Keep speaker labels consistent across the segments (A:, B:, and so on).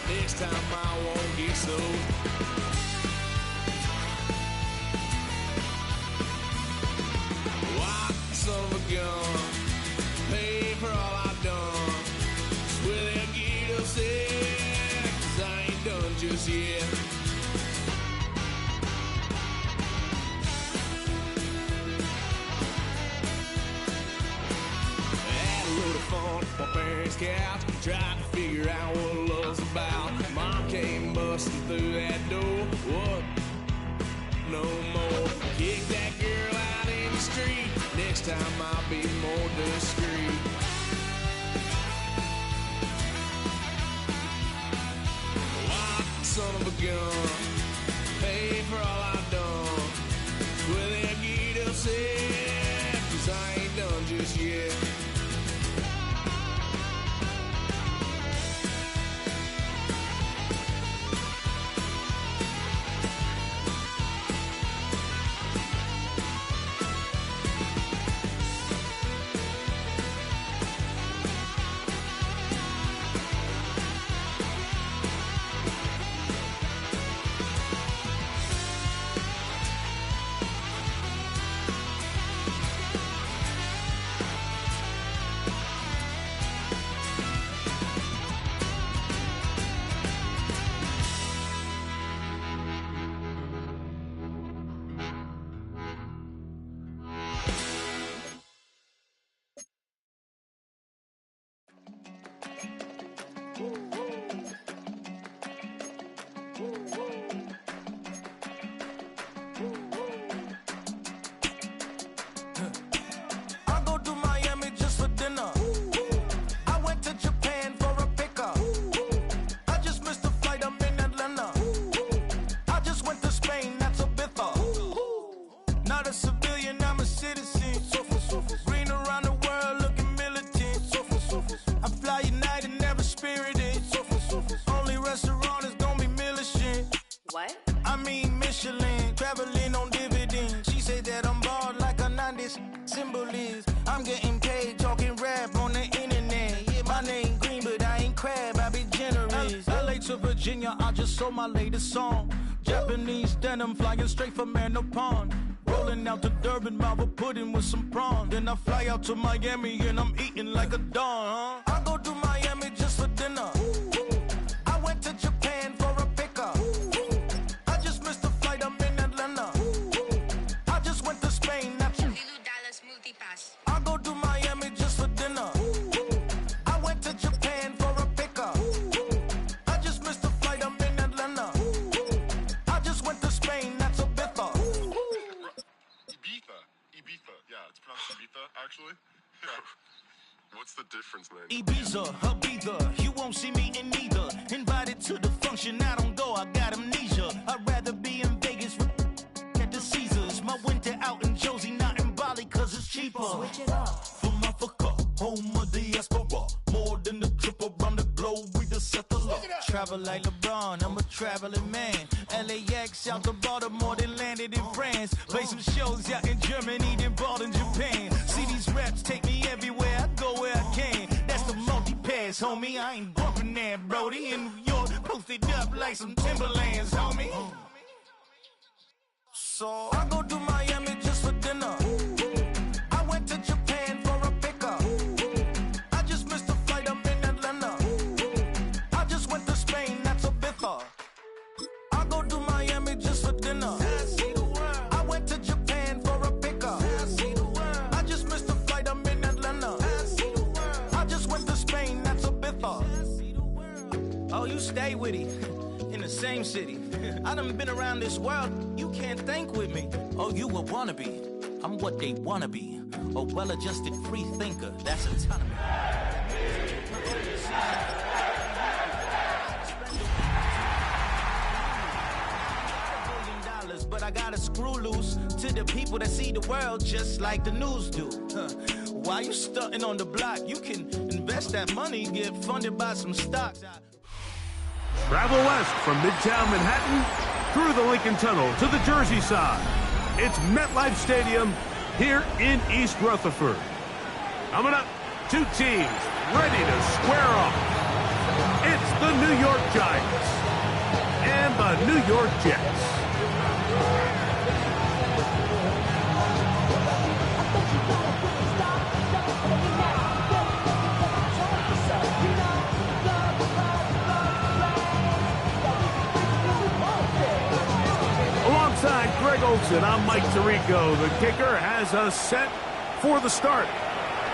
A: Next time I won't get so. What son of a gun? Pay for all I've done. Swear they'll get upset, 'cause I ain't done just yet. Had a load of fun on my parents' couch, tried to figure out what love's about. Mom came busting through that door. What? No more. Kick that girl out in the street. Next time I'll be more discreet. What son of a gun? Pay for all I've done. Will they get upset? 'Cause I ain't done just yet.
B: I go to Miami just for dinner. I went to Japan for a pickup. I just missed the flight, I'm in Atlanta. I just went to Spain, that's Ibiza. Not a civilian, I'm a citizen. Green around the world, looking militant. I fly United, never spirited. Only restaurant is gonna be Michelin.
C: What?
B: I mean Michelin, traveling on dividends. She said that I'm bald like a 90s symbol is. I'm getting paid, talking rap on the internet. Yeah, my name Green, but I ain't crab, I be generous. LA to Virginia, I just sold my latest song. Japanese denim, flying straight from Manopon. Rolling out to Durban, Marvel pudding with some prawns. Then I fly out to Miami and I'm eating like a don, huh? I go to Miami just for dinner. I went to Japan for a pickup. I just missed the flight, I'm in Atlanta. I just went to Spain, that's
C: Lilu Dallas Multipass.
B: I go to Miami just for dinner. I went to Japan for a pickup. I just missed the flight, I'm in Atlanta. I just went to Spain, that's Ibiza.
D: Ibiza. Yeah, it's pronounced Ibiza, actually. Yeah. What's the difference, man?
B: Ibiza, Ibiza, you won't see me in neither. Invited to the function, I don't go, I got amnesia. I'd rather be in Vegas at the Caesars. My winter out in Josie, not in Bali, 'cause it's cheaper.
C: Switch it up.
B: From Africa, home of diaspora. More than the trip around the globe, we the settler. Travel like LeBron, I'm a traveling man. LAX out to Baltimore, then landed in France. Play some shows out in Germany, then bought in Japan. See these reps take me everywhere, I go where I can. That's the multi-pass, homie, I ain't bumping that, Brody. In New York, posted up like some Timberlands, homie. So I go to Miami just for dinner. I went to Japan for a pickup. I just missed the flight, I'm in Atlanta. I just went to Spain, that's Ibiza. I go to Miami just for dinner. I went to Japan for a pickup. I just missed the flight, I'm in Atlanta. I just went to Spain, that's Ibiza. Oh, you stay with it. In the same city. I done been around this world, you can't think with me. Oh, you a wannabe, I'm what they wanna be. A well-adjusted free thinker, that's autonomy. But I gotta screw loose to the people that see the world just like the news do. While you stunting on the block, you can invest that money, get funded by some stocks.
E: Travel west from Midtown Manhattan through the Lincoln Tunnel to the Jersey side. It's MetLife Stadium here in East Rutherford. Coming up, two teams ready to square off. It's the New York Giants and the New York Jets. Alongside Greg Olson, I'm Mike Tirico. The kicker has us set for the start.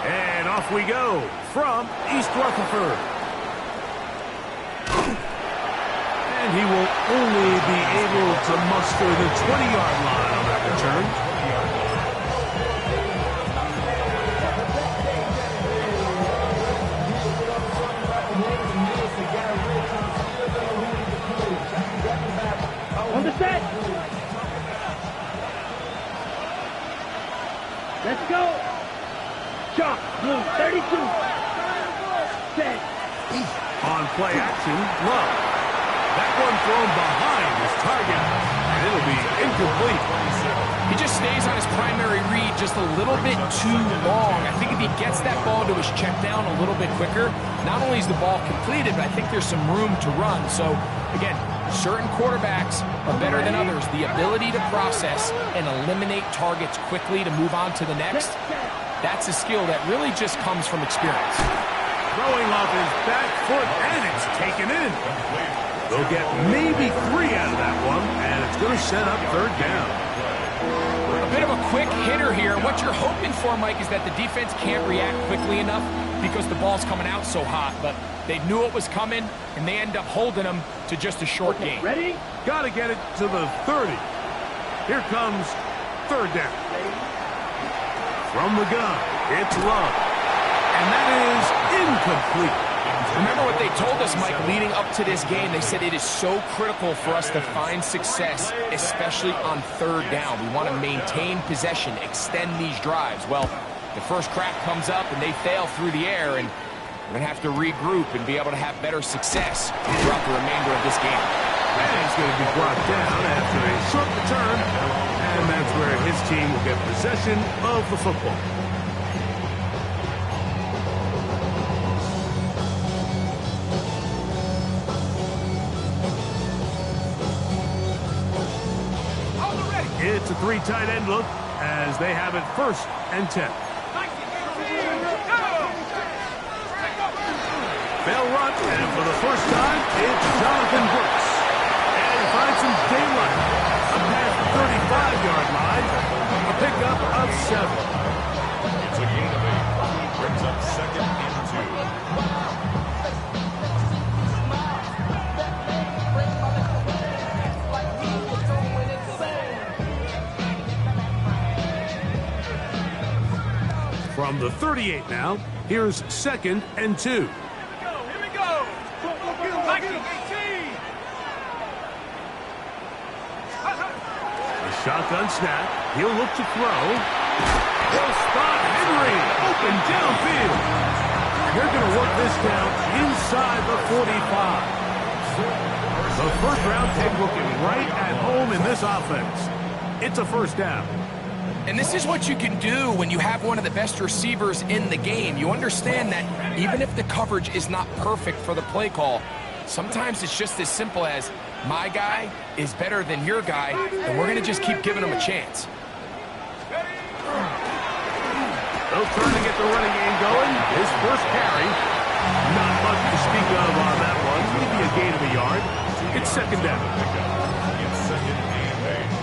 E: And off we go from East Rutherford. And he will only be able to muster the 20-yard line on that return.
C: On the set. Let's go. Chalk, blue, 32. Set.
E: On play action, Love. That one thrown behind his target, and it'll be incomplete.
F: He just stays on his primary read just a little bit too long. I think if he gets that ball to his check down a little bit quicker, not only is the ball completed, but I think there's some room to run. So, again, certain quarterbacks are better than others. The ability to process and eliminate targets quickly to move on to the next, that's a skill that really just comes from experience.
E: Throwing off his back foot, and it's taken in. They'll get maybe 3 out of that one, and it's going to set up third down.
F: A bit of a quick hitter here. What you're hoping for, Mike, is that the defense can't react quickly enough because the ball's coming out so hot. But they knew it was coming, and they end up holding them to just a short gain.
C: Ready?
E: Got to get it to the 30. Here comes third down. From the gun, it's Love. And that is incomplete.
F: Remember what they told us, Mike, leading up to this game. They said it is so critical for us to find success, especially on third down. We want to maintain possession, extend these drives. Well, the first crack comes up, and they fail through the air, and we're going to have to regroup and be able to have better success throughout the remainder of this game.
E: And he's going to be brought down after a short return, and that's where his team will get possession of the football. It's a 3 tight end look as they have it 1st and 10. They'll run, and for the first time, it's Jonathan Brooks. And he finds some daylight. Up past the 35-yard line, a pickup of 7.
D: It's a gain of 8. Brings up 2nd and 2.
E: From the 38 now, here's 2nd and 2.
C: Here we go. Mikey, 18.
E: A shotgun snap. He'll look to throw. He'll spot Henry open downfield. They're going to work this down inside the 45. The first-round pick looking right at home in this offense. It's a first down.
F: And this is what you can do when you have one of the best receivers in the game. You understand that even if the coverage is not perfect for the play call, sometimes it's just as simple as, my guy is better than your guy, and we're going to just keep giving him a chance.
E: They'll turn to get the running game going. His first carry. Not much to speak of on that one. Maybe a gain of a yard. It's 2nd down.
D: It's 2nd and 8.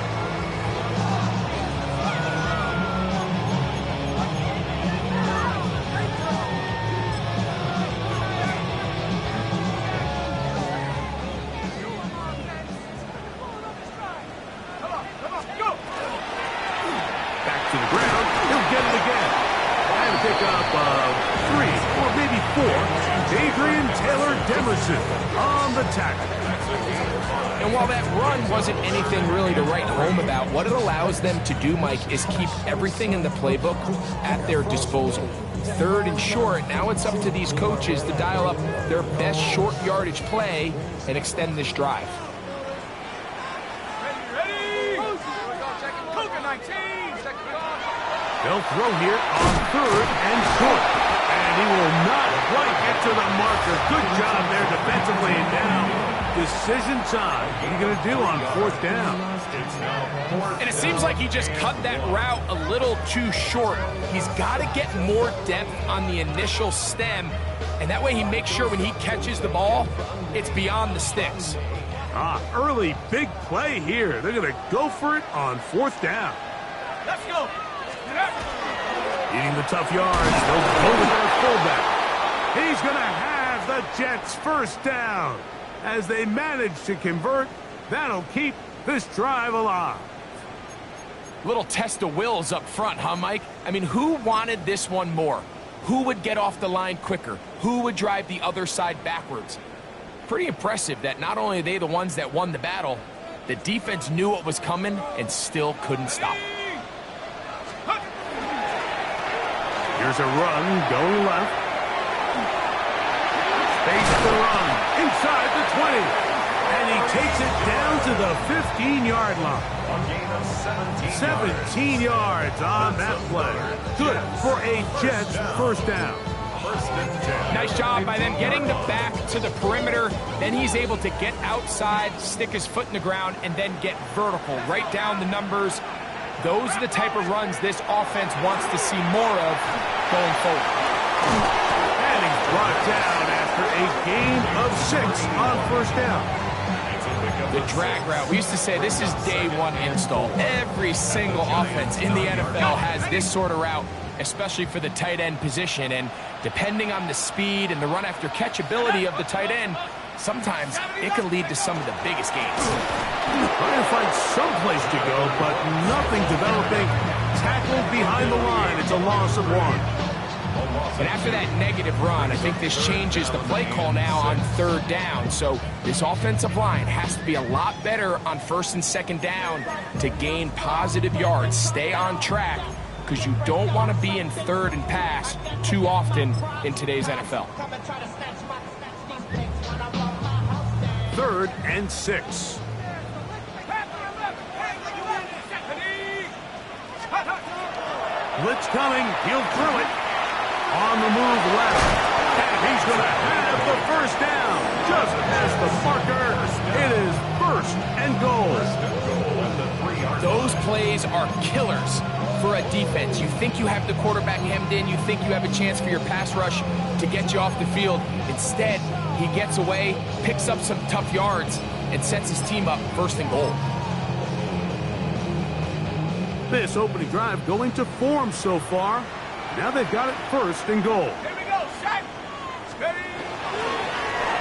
E: Back to the ground. He'll get it again. And pick up 3 or maybe 4. Adrian Taylor Demerson on the tackle.
F: And while that run wasn't anything really to write home about, what it allows them to do, Mike, is keep everything in the playbook at their disposal. 3rd and short, now it's up to these coaches to dial up their best short yardage play and extend this drive.
E: They'll throw here on 3rd and short. And he will not quite get to the marker. Good job there defensively, and now decision time. What are you going to do on 4th down?
F: And it seems like he just cut that route a little too short. He's got to get more depth on the initial stem, and that way he makes sure when he catches the ball, it's beyond the sticks.
E: Early big play here. They're going to go for it on 4th down.
C: Let's go.
E: Eating the tough yards. They'll go with their fullback. He's going to have the Jets 1st down. As they manage to convert, that'll keep this drive alive.
F: Little test of wills up front, huh, Mike? I mean, who wanted this one more? Who would get off the line quicker? Who would drive the other side backwards? Pretty impressive that not only are they the ones that won the battle, the defense knew what was coming and still couldn't stop it.
E: Here's a run going left. Space to run inside the 20. And he takes it down to the 15-yard line. 17 yards on that play. Good for a Jets 1st down.
F: Nice job by them getting the back to the perimeter. Then he's able to get outside, stick his foot in the ground, and then get vertical. Right down the numbers. Those are the type of runs this offense wants to see more of going forward.
E: And he's brought down after a gain of 6 on 1st down.
F: The drag route. We used to say this is day 1 install. Every single offense in the NFL has this sort of route, especially for the tight end position. And depending on the speed and the run after catch ability of the tight end, sometimes it can lead to some of the biggest gains.
E: Trying to find some place to go, but nothing developing. Tackled behind the line. It's a loss of 1.
F: And after that negative run, I think this changes the play call now on 3rd down. So this offensive line has to be a lot better on 1st and 2nd down to gain positive yards. Stay on track, because you don't want to be in 3rd and pass too often in today's NFL.
E: 3rd and 6. Blitz coming. He'll throw it. On the move left. And he's going to have the 1st down. Just past the marker. It is 1st and goal.
F: Those plays are killers for a defense. You think you have the quarterback hemmed in. You think you have a chance for your pass rush to get you off the field. Instead, he gets away, picks up some tough yards, and sets his team up 1st and goal.
E: This opening drive going to form so far. Now they've got it 1st and goal.
C: Here we go, shot. Steady.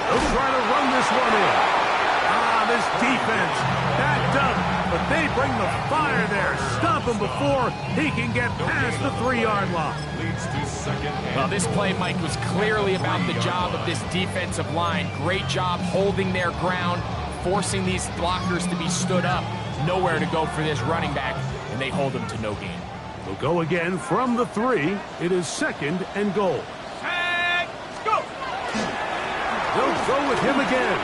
E: They'll try to run this one in. This defense backed up, but they bring the fire there. Stop him before he can get past the 3-yard line.
F: Well, this play, Mike, was clearly about the job of this defensive line. Great job holding their ground, forcing these blockers to be stood up. Nowhere to go for this running back, and they hold him to no gain.
E: They'll go again from the 3. It is 2nd and goal.
C: And go.
E: They'll go with him again.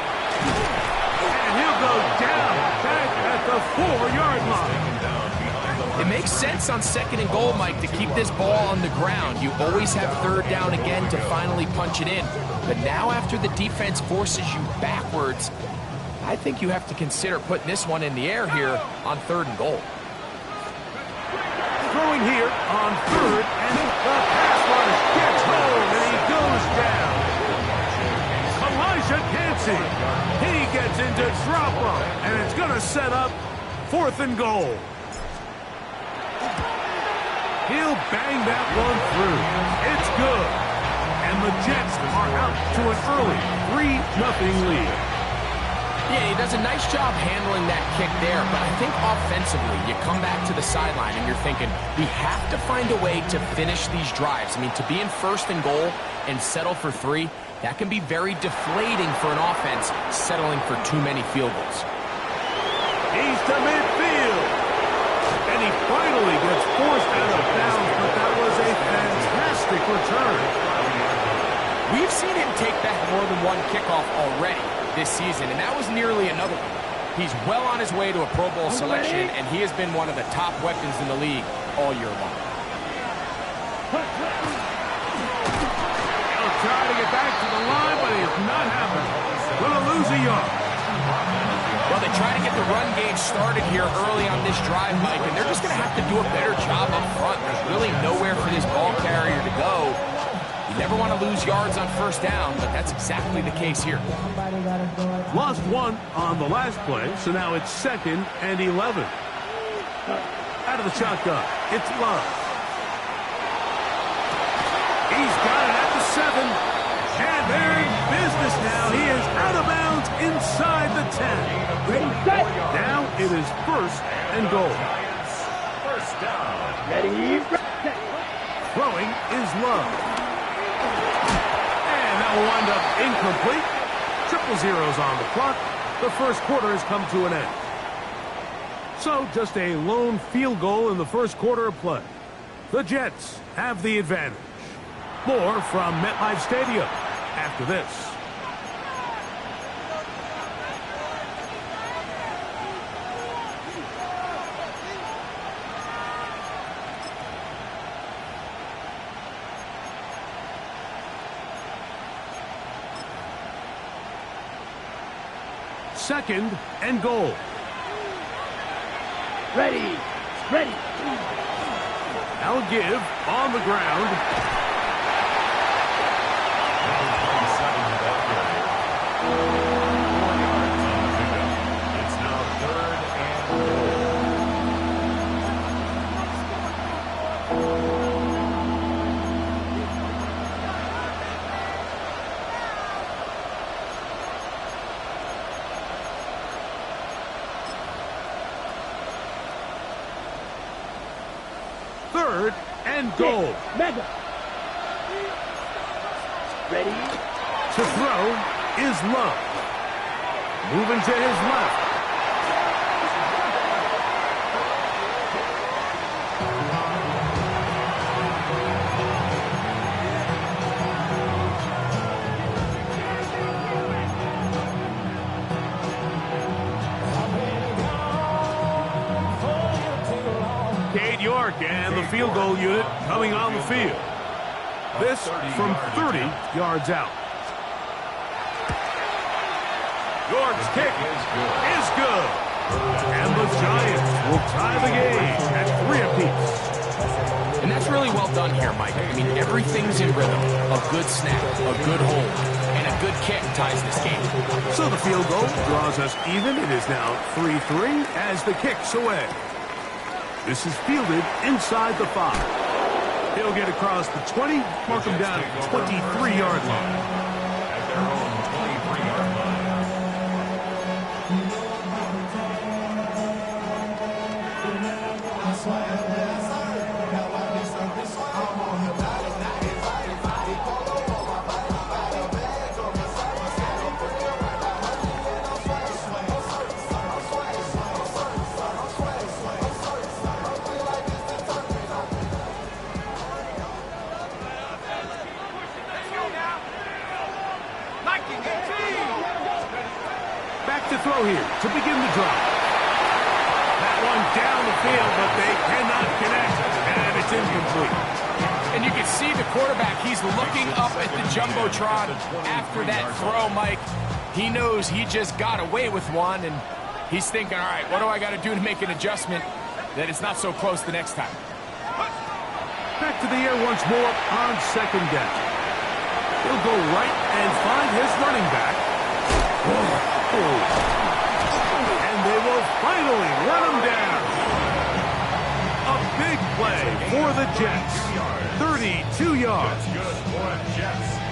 E: And he'll go down back at the 4-yard line.
F: It makes sense on 2nd and goal, Mike, to keep this ball on the ground. You always have 3rd down again to finally punch it in. But now after the defense forces you backwards, I think you have to consider putting this one in the air here on 3rd and goal.
E: Throwing here on 3rd, and the pass rush gets home, and he goes down. Elijah Cansey, he gets into drop-up, and it's going to set up 4th and goal. He'll bang that one through. It's good. And the Jets are out to an early 3-0 lead.
F: Yeah, he does a nice job handling that kick there, but I think offensively, you come back to the sideline and you're thinking, we have to find a way to finish these drives. I mean, to be in 1st and goal and settle for 3, that can be very deflating for an offense settling for too many field goals.
E: He's to midfield. And he finally gets forced out of bounds, but that was a fantastic return.
F: We've seen him take back more than one kickoff already this season, and that was nearly another one. He's well on his way to a Pro Bowl selection, and he has been one of the top weapons in the league all year long.
E: it back to the line, but it's not happening. Going to lose a yard.
F: Well, they try to get the run game started here early on this drive, Mike, and they're just going to have to do a better job up front. There's really nowhere for this ball carrier to go. You never want to lose yards on first down, but that's exactly the case here.
E: Lost one on the last play, so now it's 2nd and 11. Out of the shotgun, it's Love. He's got it at the 7. And they're in business now. He is out of bounds inside the 10.
C: Ready, set.
E: Now it is 1st and goal.
C: First down. Ready, set.
E: Throwing is Love. And that will wind up incomplete. 0-0s on the clock. The first quarter has come to an end. So just a lone field goal in the first quarter of play. The Jets have the advantage. More from MetLife Stadium after this. Second and goal.
C: Ready, ready.
E: Now give on the ground.
C: It's now 3rd and goal.
E: Third and goal.
C: Mega. Ready.
E: To throw is Love. Moving to his left. Cade York and the field goal unit coming on the field. This from 30 yards out. York's kick is good. And the Giants will tie the game at 3 apiece.
F: And that's really well done here, Mike. I mean, everything's in rhythm. A good snap, a good hold, and a good kick ties this game.
E: So the field goal draws us even. It is now 3-3 as the kick's away. This is fielded inside the 5. He'll get across the 20, mark him down at the 23-yard line.
C: At their own 23-yard line.
E: Back to throw here to begin the drive. That one down the field, but they cannot connect, and it's incomplete.
F: And you can see the quarterback, he's looking up at the Jumbotron after that throw, Mike. He knows he just got away with one, and he's thinking, all right, what do I got to do to make an adjustment that it's not so close the next time?
E: Back to the air once more on second down. He'll go right and find his running back. And they will finally run him down. A big play for the Jets. 32 yards.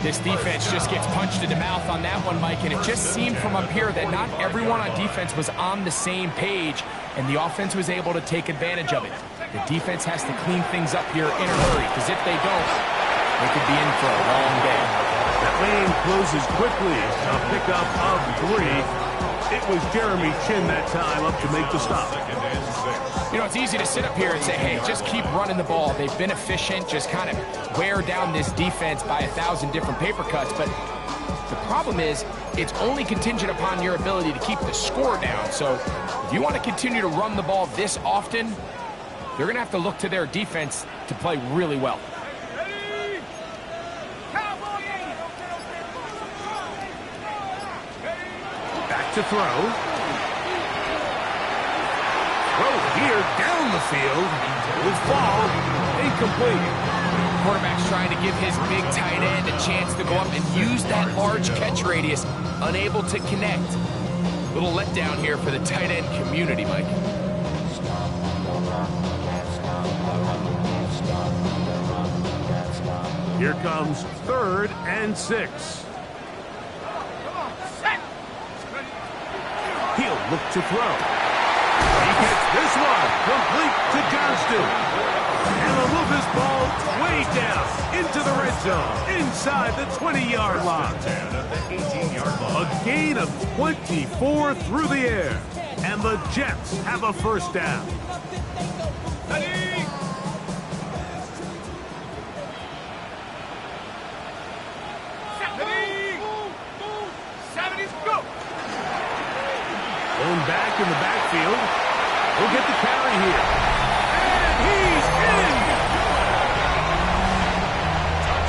F: This defense just gets punched in the mouth on that one, Mike, and it just seemed from up here that not everyone on defense was on the same page, and the offense was able to take advantage of it. The defense has to clean things up here in a hurry, because if they don't, they could be in for a long day.
E: That lane closes quickly. A pickup of 3. It was Jeremy Chin that time up to make the stop.
F: You know, it's easy to sit up here and say, hey, just keep running the ball. They've been efficient, just kind of wear down this defense by 1,000 different paper cuts. But the problem is, it's only contingent upon your ability to keep the score down. So if you want to continue to run the ball this often, they're going to have to look to their defense to play really well.
E: to throw. Throw here down the field. Will fall. Incomplete.
F: Quarterback's trying to give his big tight end a chance to go up and use that large catch radius. Unable to connect. Little letdown here for the tight end community, Mike.
E: Here comes 3rd and 6. He'll look to throw. He gets this one complete to Johnston. And he'll move this ball way down into the red zone, inside the 20-yard line. A gain of 24 through the air. And the Jets have a first down. Going back in the backfield. He'll get the carry here. And he's in!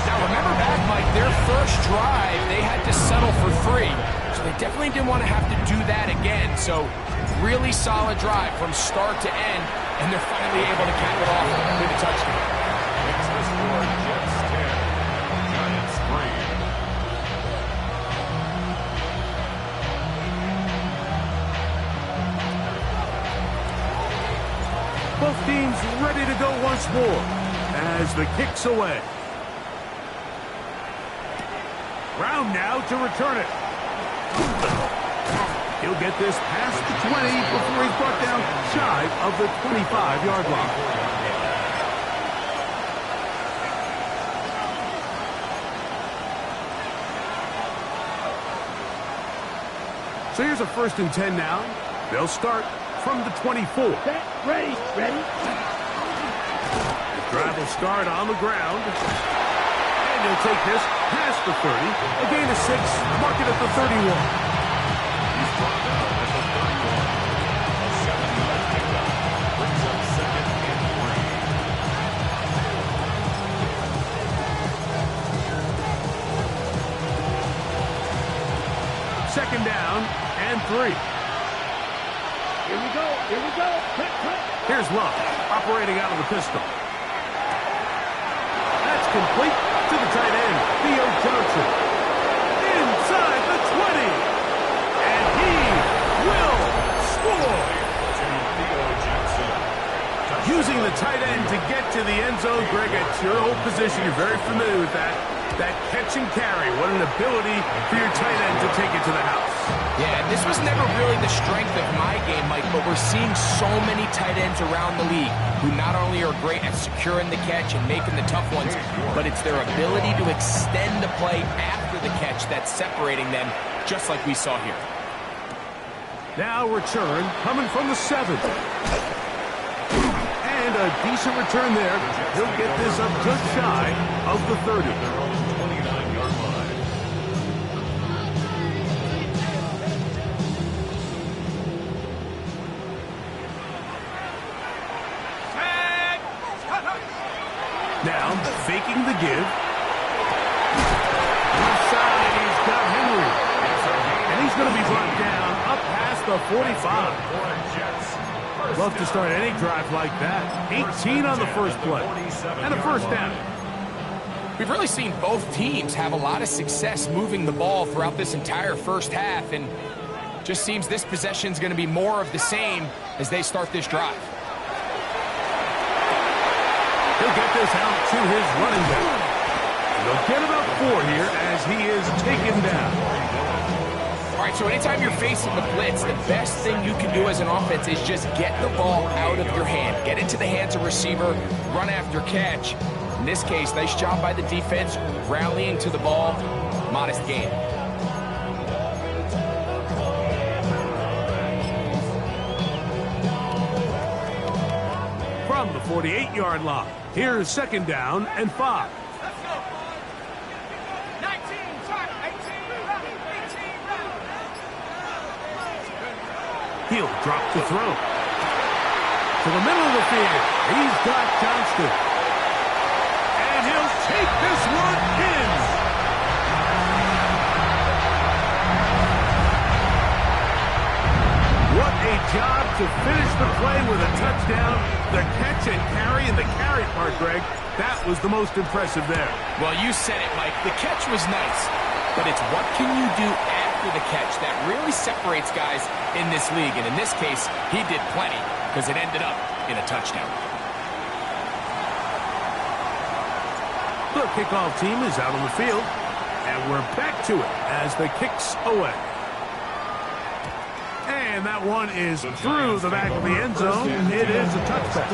F: Now remember back, Mike, their first drive, they had to settle for 3. So they definitely didn't want to have to do that again. So really solid drive from start to end. And they're finally able to cap it off with a touchdown.
C: It's the score, Jets 10, Giants 3.
E: Both teams ready to go once more as the kick's away. Brown now to return it. He'll get this past the 20 before he's brought down shy of the 25-yard line. So here's a 1st and 10 now. They'll start from the 24.
C: Ready.
E: The drive will start on the ground. And he'll take this past the 30. A gain of 6, mark it at the 31.
C: He's brought down at the 31. A 7-yard pickup brings up 2nd and
E: 3. Second down and 3.
C: Here we go. Quick.
E: Here's Love, operating out of the pistol. That's complete to the tight end, Theo Johnson. Inside the 20. And he will score.
C: Theo Johnson.
E: Using the tight end to get to the end zone, Greg, at your old position, you're very familiar with that. That catch and carry, what an ability for your tight end to take it to the house.
F: Yeah, this was never really the strength of my game, Mike, but we're seeing so many tight ends around the league who not only are great at securing the catch and making the tough ones, but it's their ability to extend the play after the catch that's separating them, just like we saw here.
E: Now return coming from the 7. And a decent return there. He'll get this up just shy of the 30.
C: Their own 29-yard line.
E: Now faking the give. Left side, he's got Henry. And he's going to be brought down up past the 45. Love to start any drive like that. 18 on the first play. And a first down.
F: We've really seen both teams have a lot of success moving the ball throughout this entire first half, and just seems this possession is going to be more of the same as they start this drive.
E: He'll get this out to his running back. They'll get about 4 here as he is taken down.
F: All right, so anytime you're facing the blitz, the best thing you can do as an offense is just get the ball out of your hand. Get into the hands of receiver, run after catch. In this case, nice job by the defense, rallying to the ball, modest gain.
E: From the 48-yard line, here's 2nd down and 5. He'll drop the throw. To the middle of the field. He's got Johnston. And he'll take this one in. What a job to finish the play with a touchdown. The catch and carry, and the carry part, Greg, that was the most impressive there.
F: Well, you said it, Mike. The catch was nice, but it's what can you do after the catch that really separates guys in this league. And in this case, he did plenty because it ended up in a touchdown.
E: The kickoff team is out on the field, and we're back to it as the kick's away. And that one is through the back of the end zone. It is a touchback.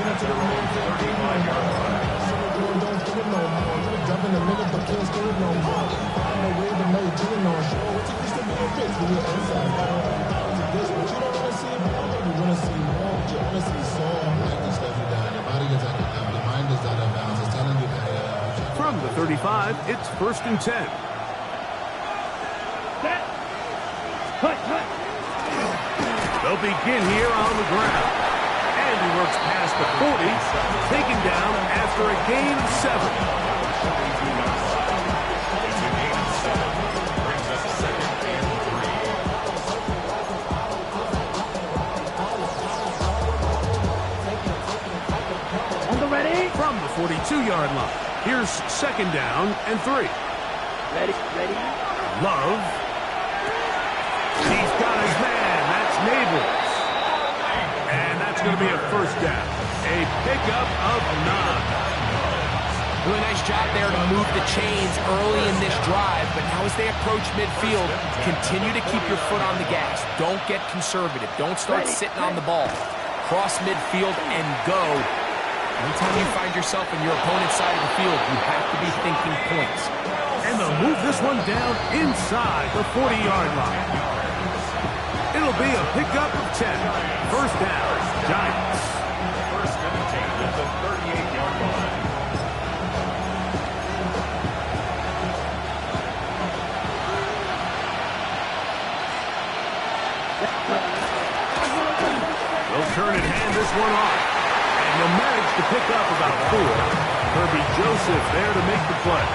E: From the 35, it's 1st and 10. They'll begin here on the ground. And he works past the 40, taken down after a gain of 7.
G: On the ready?
E: From the 42-yard line, here's 2nd down and 3.
G: Ready.
E: Love. He's got his man. That's Neighbors. And that's going to be a 1st down. A pickup of 9.
F: Really nice job there to move the chains early in this drive, but now as they approach midfield, continue to keep your foot on the gas. Don't get conservative. Don't start sitting on the ball. Cross midfield and go. Anytime you find yourself in your opponent's side of the field, you have to be thinking points.
E: And they'll move this one down inside the 40-yard line. It'll be a pickup of 10. 1st down, Giants.
C: 1st and 10 at the 38-yard line.
E: They'll turn and hand this one off. And they'll manage to pick up about 4. Herbie Joseph there to make the play.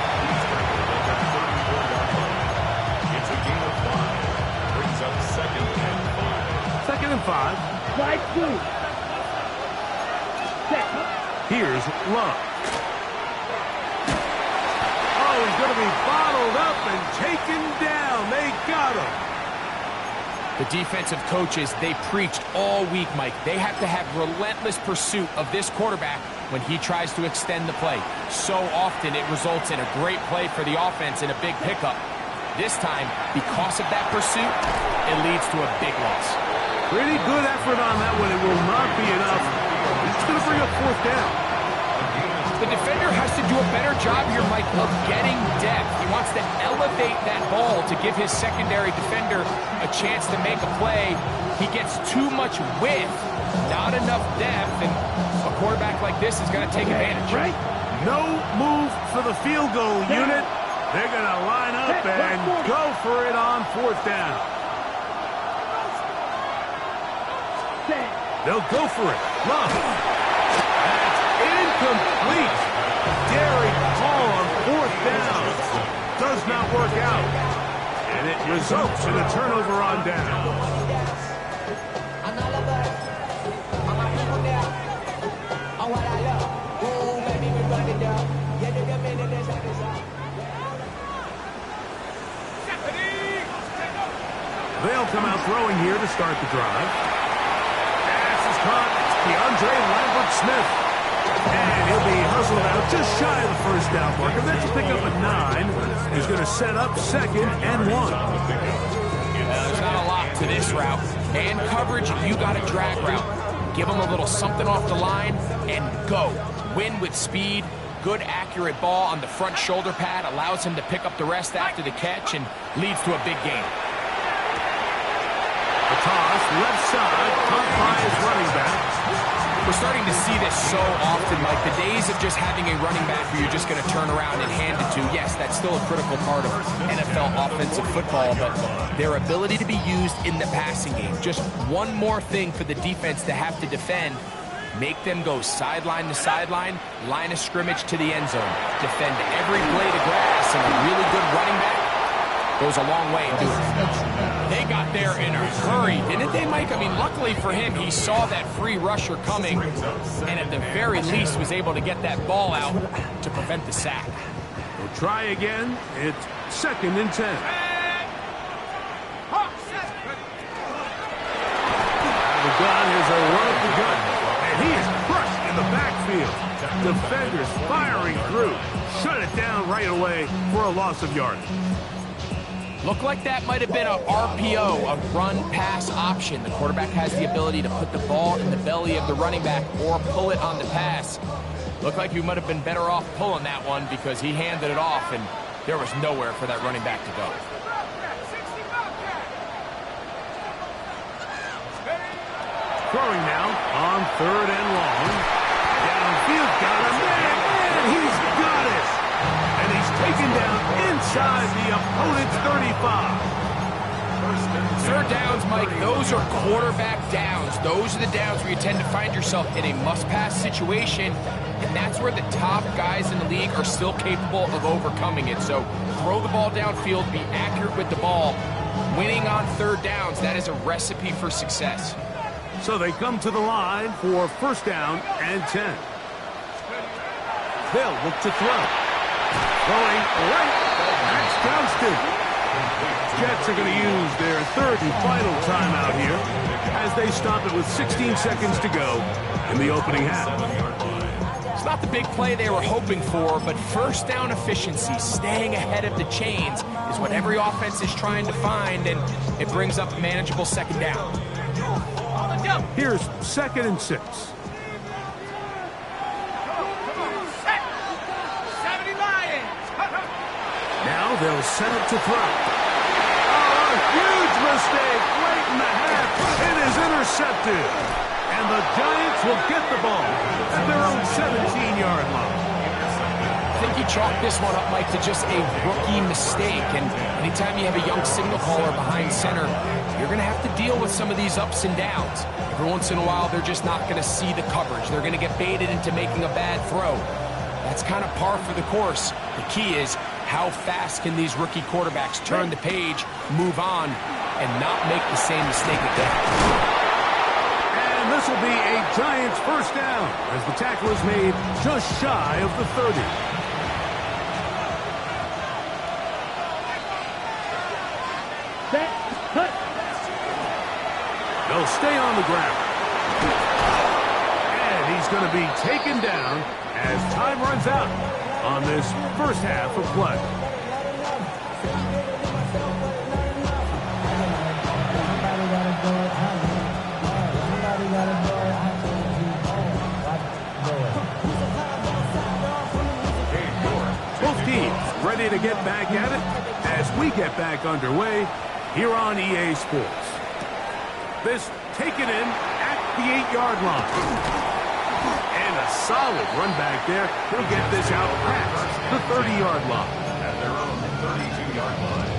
C: It's a gain of 5. Brings up 2nd and 5.
E: 2nd and 5.
G: Slide 2. Set.
E: Here's Love. Oh, he's going to be bottled up and taken down. They got him.
F: The defensive coaches, they preached all week, Mike. They have to have relentless pursuit of this quarterback when he tries to extend the play. So often it results in a great play for the offense and a big pickup. This time, because of that pursuit, it leads to a big loss.
E: Pretty good effort on that one. It will not be enough. It's going to bring up 4th down.
F: The defender has to do a better job here, Mike, of getting depth. He wants to elevate that ball to give his secondary defender a chance to make a play. He gets too much width, not enough depth, and a quarterback like this is going to take advantage.
G: Right.
E: No move for the field goal unit. They're going to line up and go for it on 4th down. They'll go for it. Love. That's incomplete. Derek Hall on 4th down. Does not work out. And it results in a turnover on down. They'll come out throwing here to start the drive. Pass is caught. It's DeAndre Lambert-Smith. And he'll be hustled out just shy of the 1st down marker. That's a pickup of 9. He's going to set up 2nd and 1.
F: There's not a lot to this route. And coverage, you got a drag route. Give him a little something off the line and go. Win with speed. Good, accurate ball on the front shoulder pad. Allows him to pick up the rest after the catch and leads to a big gain.
E: The toss, left side, caught by his running back.
F: We're starting to see this so often, Mike. The days of just having a running back who you're just going to turn around and hand it to, yes, that's still a critical part of NFL offensive football, but their ability to be used in the passing game. Just one more thing for the defense to have to defend. Make them go sideline to sideline, line of scrimmage to the end zone. Defend every blade of grass, and a really good running back goes a long way in doing it. They got there in a hurry, didn't they, Mike? I mean, luckily for him, he saw that free rusher coming and at the very least was able to get that ball out to prevent the sack.
E: We'll try again. It's 2nd and 10. The gun is a run of the gun, and he is crushed in the backfield. Defenders firing through. Shut it down right away for a loss of yardage.
F: Looked like that might have been a RPO, a run-pass option. The quarterback has the ability to put the ball in the belly of the running back or pull it on the pass. Looked like you might have been better off pulling that one because he handed it off, and there was nowhere for that running back to go.
E: Throwing now on 3rd and long. Downfield, got him there, and he's got it. And he's taken down inside the opponent's 35.
F: 3rd downs, Mike, those are quarterback downs. Those are the downs where you tend to find yourself in a must-pass situation, and that's where the top guys in the league are still capable of overcoming it. So throw the ball downfield, be accurate with the ball. Winning on 3rd downs, that is a recipe for success.
E: So they come to the line for 1st down and 10. They'll look to throw. Throwing right, Max Johnston. Jets are going to use their 3rd and final timeout here as they stop it with 16 seconds to go in the opening half.
F: It's not the big play they were hoping for, but 1st down efficiency, staying ahead of the chains, is what every offense is trying to find, and it brings up a manageable 2nd down.
E: Here's 2nd and 6. Now they'll set up to throw. Oh, a huge mistake late in the half. It is intercepted. And the Giants will get the ball at their own 17-yard line.
F: I think you chalk this one up, Mike, to just a rookie mistake. And anytime you have a young signal caller behind center, you're going to have to deal with some of these ups and downs. Every once in a while, they're just not going to see the coverage. They're going to get baited into making a bad throw. That's kind of par for the course. The key is how fast can these rookie quarterbacks turn the page, move on, and not make the same mistake again.
E: And this will be a Giants 1st down as the tackle is made just shy of the 30. They'll stay on the ground. And he's going to be taken down as time runs out on this 1st half of play. Both teams ready to get back at it as we get back underway here on EA Sports. This taken in at the 8-yard line. And a solid run back there. He'll get this out past the 30-yard line.
C: At their own 32-yard line.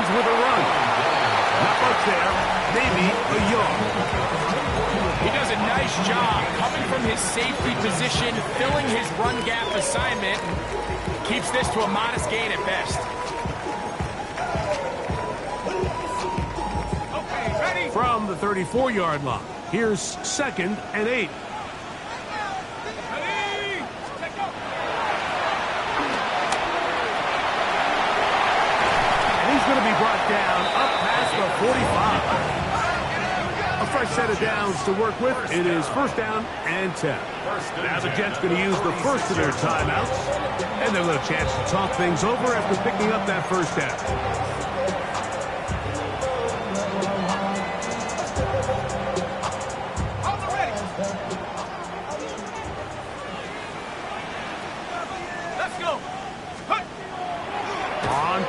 E: With a run. Not much there. Maybe a yard.
F: He does a nice job coming from his safety position, filling his run gap assignment, and keeps this to a modest gain at best.
E: From the 34-yard line, here's 2nd and 8. Going to be brought down up past the 45. A fresh set of downs to work with. It is 1st down and 10. Now the Jets going to use the first of their timeouts, and they'll have a chance to talk things over after picking up that 1st down.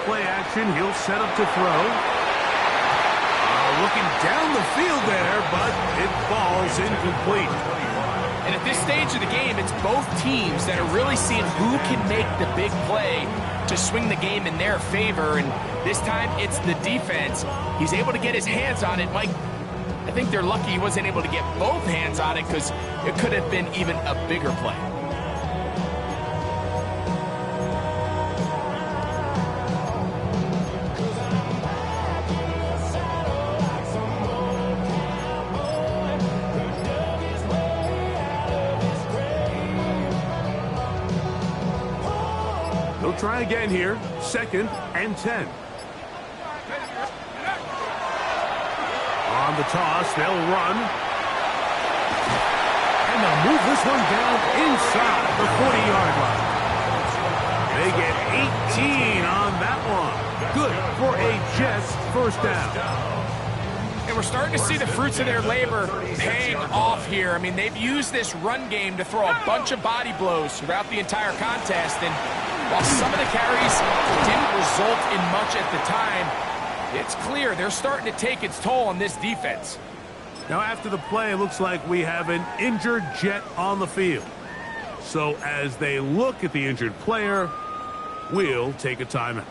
E: Play action, he'll set up to throw. Looking down the field there, but it falls incomplete.
F: And at this stage of the game, it's both teams that are really seeing who can make the big play to swing the game in their favor. And this time, it's the defense. He's able to get his hands on it. Mike, I think they're lucky he wasn't able to get both hands on it because it could have been even a bigger play.
E: They'll try again here. 2nd and 10. On the toss, they'll run. And they'll move this one down inside the 40-yard line. They get 18 on that one. Good for a Jets first down.
F: And we're starting to see the fruits of their labor paying off here. I mean, they've used this run game to throw a bunch of body blows throughout the entire contest. And while some of the carries didn't result in much at the time, it's clear they're starting to take its toll on this defense.
E: Now, after the play, it looks like we have an injured Jet on the field. So as they look at the injured player, we'll take a timeout.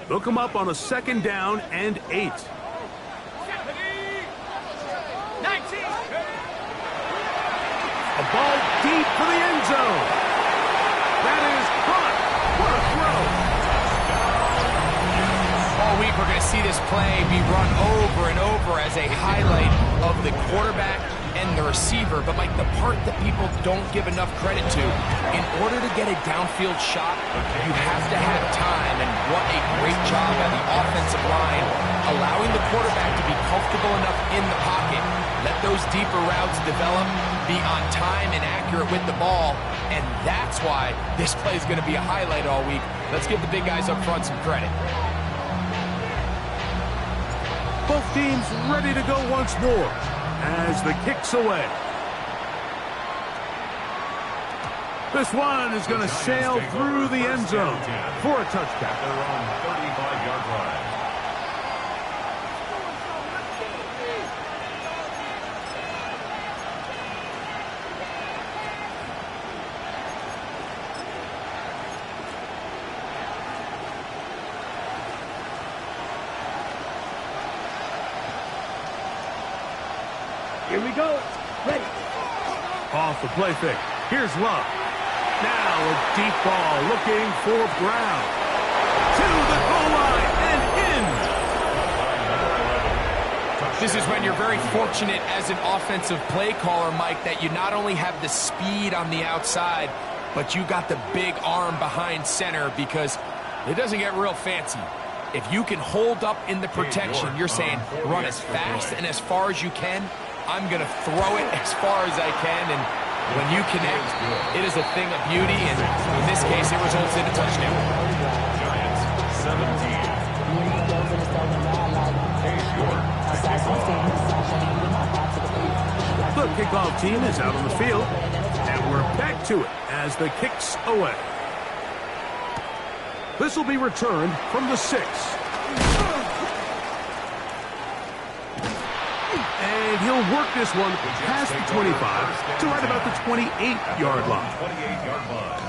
E: They'll come up on a 2nd down and 8.
F: 19.
E: A ball deep for the end zone. That is caught. What a throw.
F: All week we're going to see this play be run over and over as a highlight of the quarterback and the receiver. But, Mike, the part that people don't give enough credit to, in order to get a downfield shot, you have to have time. And what a great job by the offensive line, allowing the quarterback to be comfortable enough in the pocket, let those deeper routes develop, be on time and accurate with the ball. And that's why this play is going to be a highlight all week. Let's give the big guys up front some credit.
E: Both teams ready to go once more as the kick's away. This one is going to sail through the end zone for a touchdown.
C: They're on 35-yard line.
G: Here we go. Ready.
E: Off the play fake. Here's Love. Now a deep ball looking for Brown. To the goal line and in.
F: This is when you're very fortunate as an offensive play caller, Mike, that you not only have the speed on the outside, but you got the big arm behind center, because it doesn't get real fancy. If you can hold up in the protection, you're saying run as fast and as far as you can. I'm going to throw it as far as I can, and when you connect, it is a thing of beauty, and in this case, it results in a touchdown.
C: Giants 17.
E: The kickoff team is out on the field, and we're back to it as the kick's away. This will be returned from the 6. And he'll work this one past the 25 to right about the 28-yard line.
C: 28-yard line.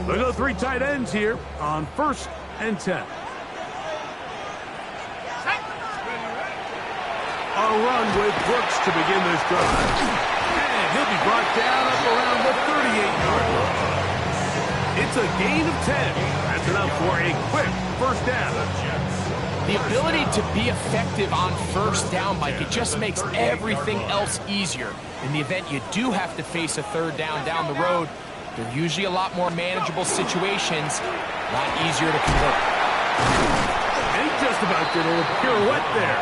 E: They go 3 tight ends here on 1st and 10. A run with Brooks to begin this drive. And he'll be brought down up around the 38-yard line. It's a gain of 10. That's enough for a quick first down.
F: The ability to be effective on first down, Mike, it just makes everything else easier. In the event you do have to face a third down the road, they're usually a lot more manageable situations, a lot easier to convert.
E: And he just about did a little pirouette there,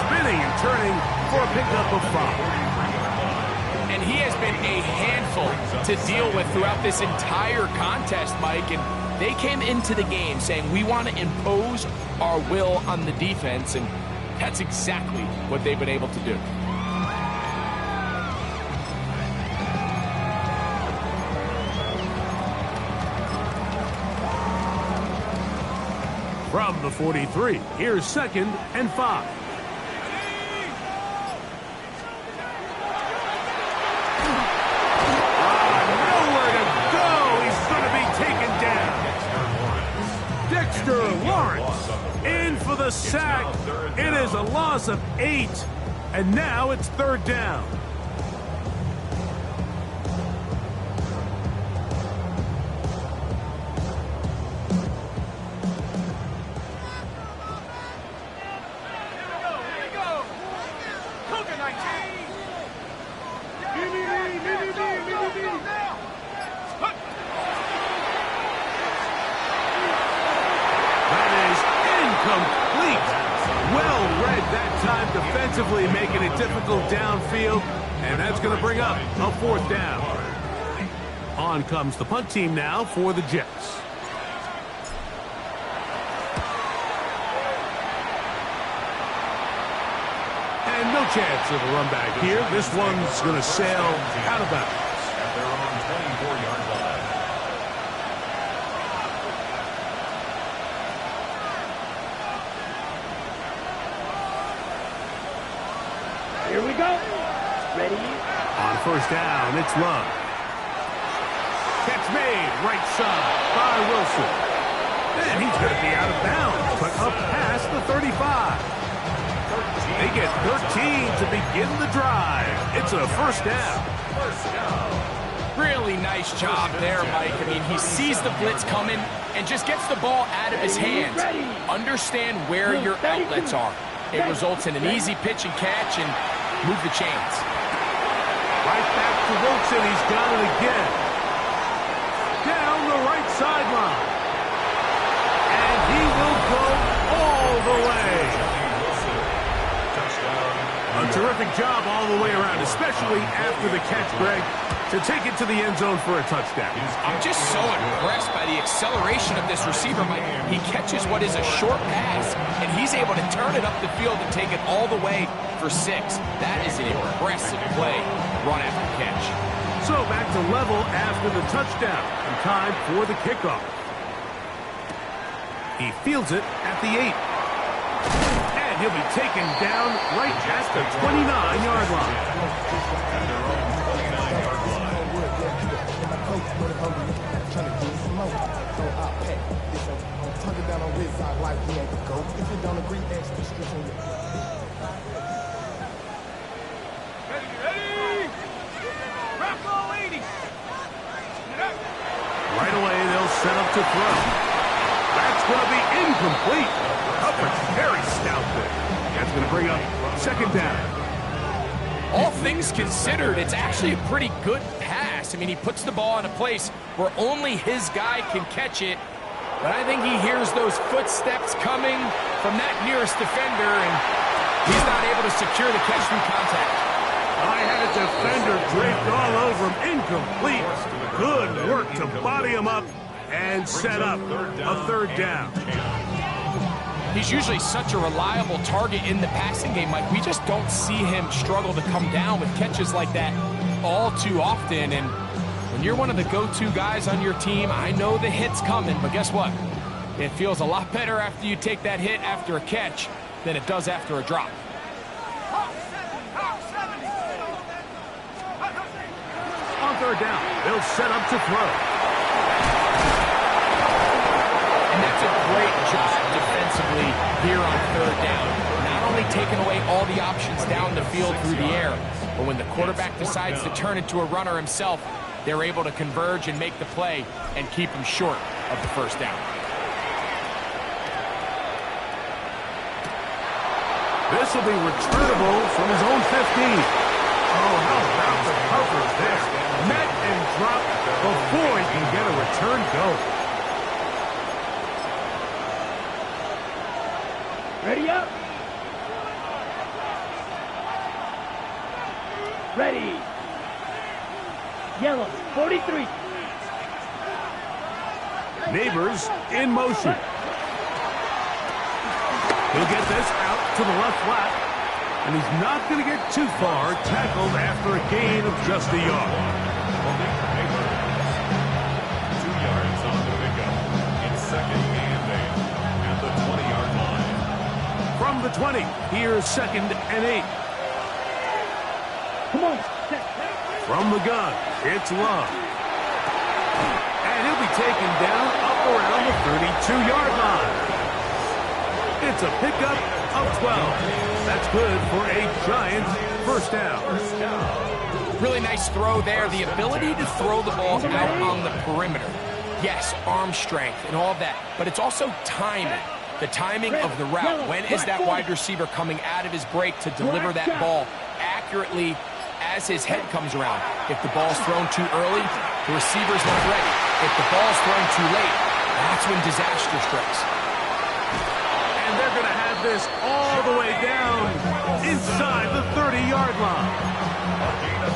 E: spinning and turning for a pickup of 5.
F: And he has been a handful to deal with throughout this entire contest, Mike. And they came into the game saying, we want to impose our will on the defense, and that's exactly what they've been able to do.
E: From the 43, here's 2nd and 5. Nowhere to go. He's going to be taken down. Dexter Lawrence in for the sack. It is a loss of 8. And now it's 3rd down. Defensively making it difficult downfield, and that's going to bring up a 4th down. On comes the punt team now for the Jets. And no chance of a run back here. This one's going to sail out of bounds.
C: At their own 24-yard line.
G: Here we go. Ready?
E: On 1st down, it's Love. Catch made, right side by Wilson. And he's going to be out of bounds, but up past the 35. They get 13 to begin the drive. It's a 1st down.
F: Really nice job there, Mike. I mean, he sees the blitz coming and just gets the ball out of his hands. Understand where your outlets are. It results in an easy pitch and catch and move the chains.
E: Right back to Wilson. He's got it again. Down the right sideline. And he will go all the way. A terrific job all the way around, especially after the catch, Greg, to take it to the end zone for a touchdown.
F: I'm just so impressed by the acceleration of this receiver, Mike. He catches what is a short pass, and he's able to turn it up the field and take it all the way for 6. That is an impressive play, run after catch.
E: So back to level after the touchdown, and time for the kickoff. He fields it at the 8. And he'll be taken down right at the 29-yard line. Right away, they'll set up to throw. That's going to be incomplete. Coverage very stout there. That's going to bring up 2nd down.
F: All things considered, it's actually a pretty good pass. I mean, he puts the ball in a place where only his guy can catch it. But I think he hears those footsteps coming from that nearest defender, and he's not able to secure the catch through contact.
E: I had a defender draped all over him. Incomplete. Good work to body him up and set up a 3rd down.
F: He's usually such a reliable target in the passing game, Mike. We just don't see him struggle to come down with catches like that all too often. And when you're one of the go-to guys on your team, I know the hit's coming, but guess what? It feels a lot better after you take that hit after a catch than it does after a drop.
E: On 3rd down, they'll set up to throw.
F: And that's a great job defensively here on 3rd down. Not only taking away all the options down the field through the air, but when the quarterback decides to turn into a runner himself, they're able to converge and make the play and keep him short of the 1st down.
E: This will be returnable from his own 15. Oh, how about the coverage there? Met and dropped before he can get a return going.
G: Ready up. Ready. Yellow, 43.
E: Neighbors in motion. He'll get this out to the left flat, and he's not going to get too far, tackled after a gain of just a yard.
C: 2 yards on the pickup. It's 2nd and 8 at the
E: 20. Here's 2nd and 8.
G: Come on. Set.
E: From the gun, it's Love. And he'll be taken down up around the 32-yard line. It's a pickup of 12. That's good for a Giants first down.
F: Really nice throw there. The ability to throw the ball out on the perimeter. Yes, arm strength and all that, but it's also timing. The timing of the route. When is that wide receiver coming out of his break to deliver that ball accurately as his head comes around? If the ball's thrown too early, the receiver's not ready. If the ball's thrown too late, that's when disaster strikes.
E: And they're going to have this all the way down inside the 30-yard line.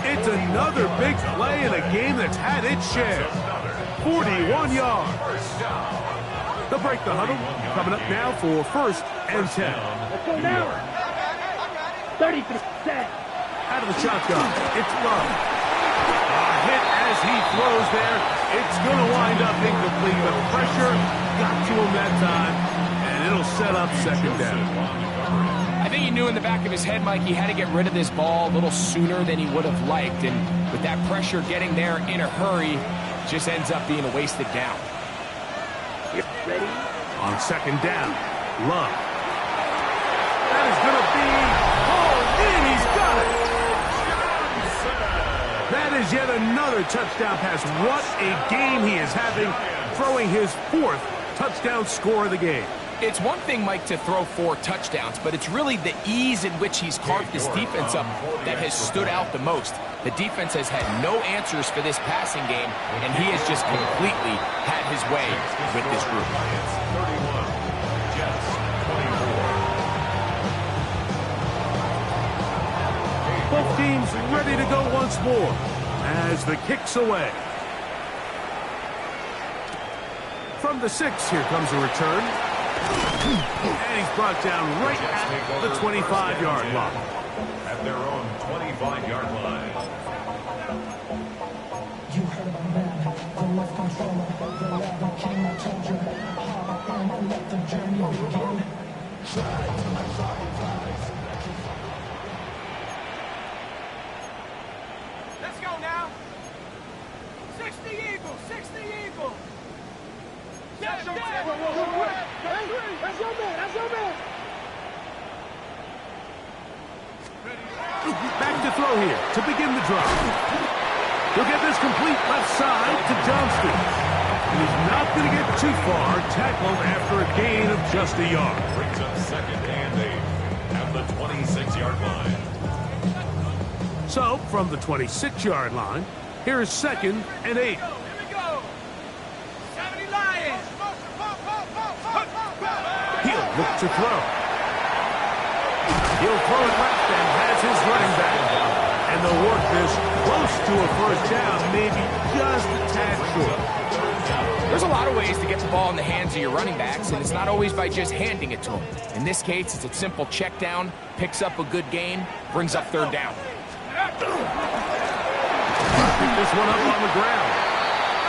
E: It's another big play in a game that's had its share. 41 yards. They'll break the huddle. Coming up now for 1st and 10.
G: Let's go now. 33. Set.
E: Out of the shotgun, it's Love. A hit as he throws there. It's going to wind up incomplete. The pressure got to him that time, and it'll set up 2nd down.
F: I think he knew in the back of his head, Mike, he had to get rid of this ball a little sooner than he would have liked. And with that pressure getting there in a hurry, just ends up being a wasted down.
G: Ready?
E: On 2nd down, Love. That is going to be hauled in. He's got it. That is yet another touchdown pass. What a game he is having, throwing his 4th touchdown score of the game.
F: It's one thing, Mike, to throw 4 touchdowns, but it's really the ease in which he's carved this defense up that has stood out the most. The defense has had no answers for this passing game, and he has just completely had his way with this group.
E: Both teams ready to go once more as the kick's away. From the 6, here comes a return. And he's brought down right at the 25-yard line.
C: At their own 25-yard line.
H: You heard my man, the left controller, the level king. I told you, hop on and let the journey begin.
B: Let's go now. 60 Eagles, 60 Eagles. That's your man. That's your man.
E: Back to throw here to begin the drive. He'll get this complete left side to Johnston. And he's not going to get too far, tackled after a gain of just a yard.
C: Brings up 2nd and 8 at the 26-yard line.
E: So, from the 26-yard line, here is 2nd and 8.
B: Here we go. 70 Lions.
E: He'll look to throw. He'll throw it left and has his running back. And they'll work this close to a first down, maybe just a tad short.
F: There's a lot of ways to get the ball in the hands of your running backs, and it's not always by just handing it to them. In this case, it's a simple check down, picks up a good gain, brings up 3rd down.
E: Pick this one up on the ground.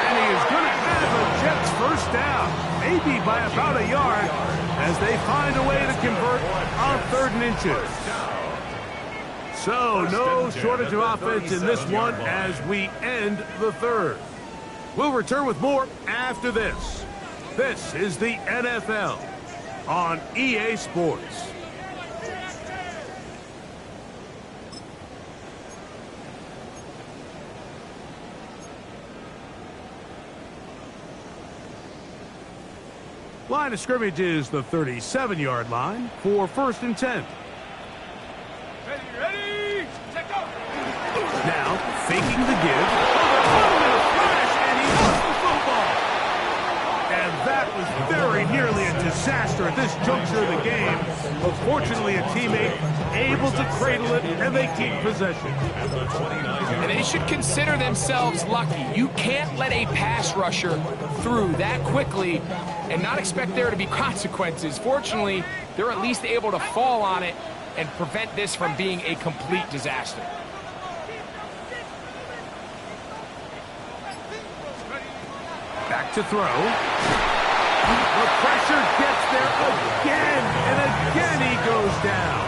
E: And he is going to have a Jets first down, maybe by about a yard, as they find a way to convert on 3rd and inches. So, no shortage of offense in this one as we end the 3rd. We'll return with more after this. This is the NFL on EA Sports. Line of scrimmage is the 37-yard line for 1st and 10.
B: Ready, set go.
E: Now, faking the give. And he lost the football. And that was very nearly a disaster at this juncture of the game. But fortunately, a teammate able to cradle it, and they keep possession.
F: And they should consider themselves lucky. You can't let a pass rusher through that quickly and not expect there to be consequences. Fortunately, they're at least able to fall on it and prevent this from being a complete disaster.
E: Back to throw. The pressure gets there again, and again he goes down.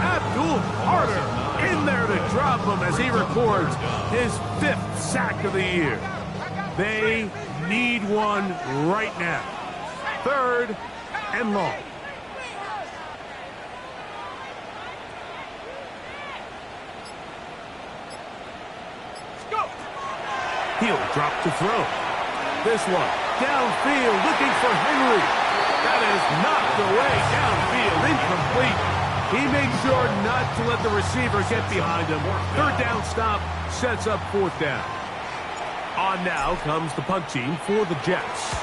E: Abdul Carter in there to drop him as he records his 5th sack of the year. They need one right now. 3rd and long. He'll drop to throw. This one, downfield, looking for Henry. That is knocked away downfield, incomplete. He made sure not to let the receiver get behind him. 3rd down stop sets up 4th down. On now comes the punt team for the Jets.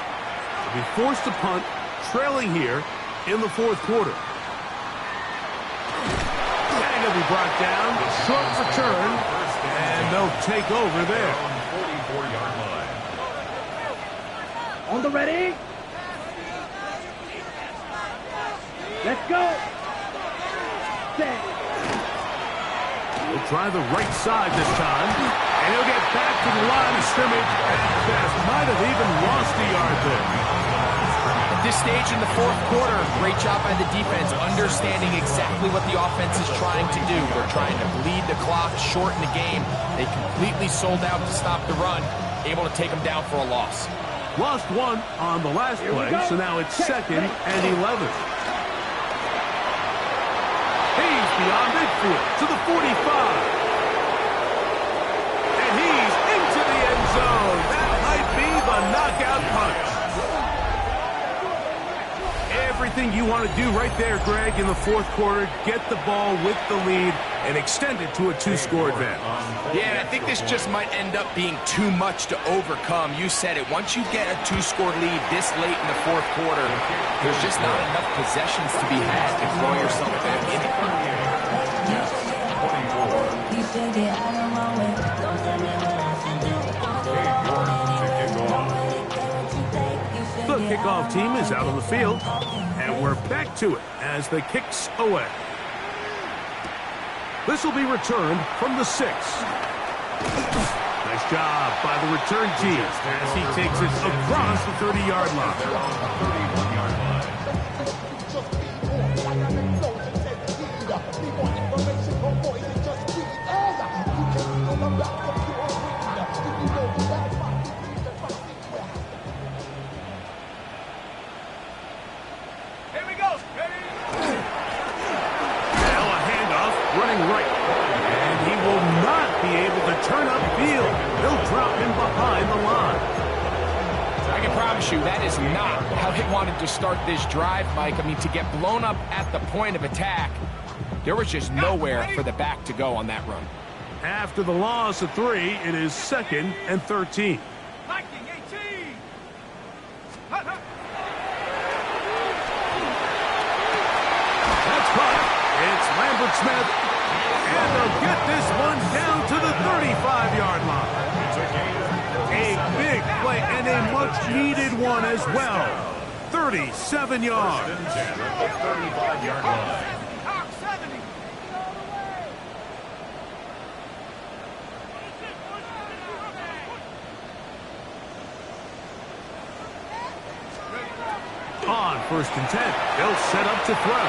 E: They'll be forced to punt, trailing here in the 4th quarter. And he'll be brought down, short return, and they'll take over there.
C: 44-yard line.
G: On the ready. Let's go. Set.
E: He'll try the right side this time, and he'll get back to the line of scrimmage, and Best might have even lost a yard there.
F: At this stage in the 4th quarter, great job by the defense, understanding exactly what the offense is trying to do. They're trying to bleed the clock, shorten the game. They completely sold out to stop the run, able to take them down for a loss.
E: Lost one on the last play, so now it's 2nd and 11. He's beyond midfield to the 45. And he's into the end zone. That might be the knockout punch. Everything you want to do right there, Greg, in the 4th quarter. Get the ball with the lead and extend it to a 2-score advantage.
F: Yeah, and I think this just might end up being too much to overcome. You said it. Once you get a 2-score lead this late in the 4th quarter, there's just not enough possessions to be had to throw yourself back in it.
E: The kickoff team is out on the field, and we're back to it as the kicks away. This will be returned from the 6. Nice job by the return team as he takes it across the 30-yard line.
C: 31-yard line.
E: Turn upfield. He'll drop him behind the line.
F: I can promise you that is not how they wanted to start this drive, Mike. I mean, to get blown up at the point of attack, there was just nowhere for the back to go on that run.
E: After the loss of 3, it is 2nd and 13. That's caught. It's Lambert Smith. And they'll get this one down to the 35-yard line. A big play and a much-needed one as well. 37 yards.
C: 35-yard line.
E: On 1st and 10, they'll set up to throw.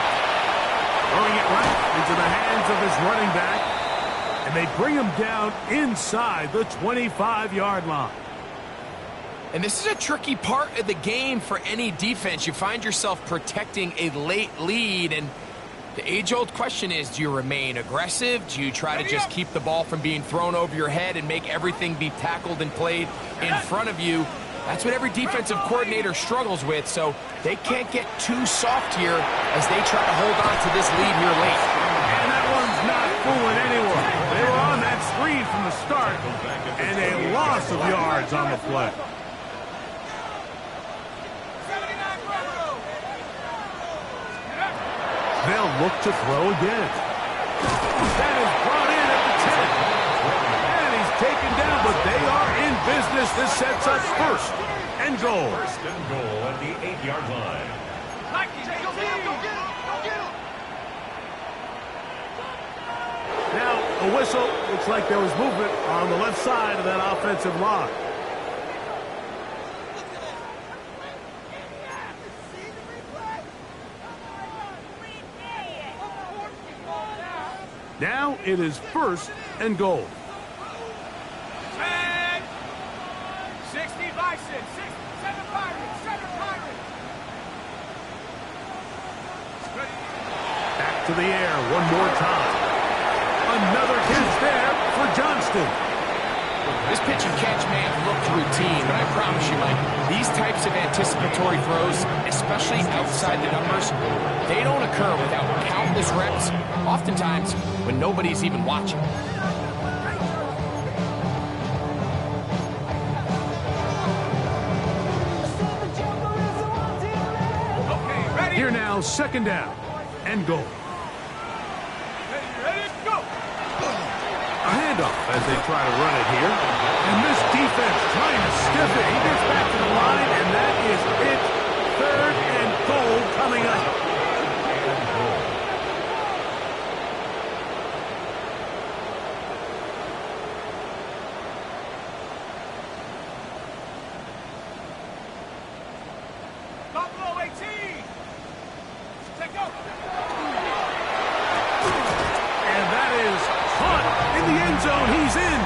E: Throwing it right into the hands of his running back. And they bring him down inside the 25-yard line.
F: And this is a tricky part of the game for any defense. You find yourself protecting a late lead, and the age-old question is, do you remain aggressive? Do you try to just keep the ball from being thrown over your head and make everything be tackled and played in front of you? That's what every defensive coordinator struggles with, so they can't get too soft here as they try to hold on to this lead here late.
E: And that one's not fooling anyone. They were on that screen from the start, and a loss of yards on the play. They'll look to throw again. That is brought in at the 10. And he's taken down, but they are in business. This sets up 1st and goal.
C: 1st and goal at the 8-yard line.
E: Now, a whistle. Looks like there was movement on the left side of that offensive line. Now it is 1st and goal.
G: 10, 60 Bison, 7 Pirates, 7 Pirates.
E: Back to the air one more time. Another catch there for Johnston.
F: This pitch and catch may have looked routine, but I promise you, Mike, these types of anticipatory throws, especially outside the numbers, they don't occur without countless reps, oftentimes when nobody's even watching.
G: Okay, ready?
E: Here now, 2nd down and goal.
G: Ready, go.
E: A handoff as they try to run it here. And this defense trying to stiff it. He gets back to the line, and that is it. 3rd and goal coming up.
G: Buffalo 18. Take go.
E: And that is caught in the end zone. He's in.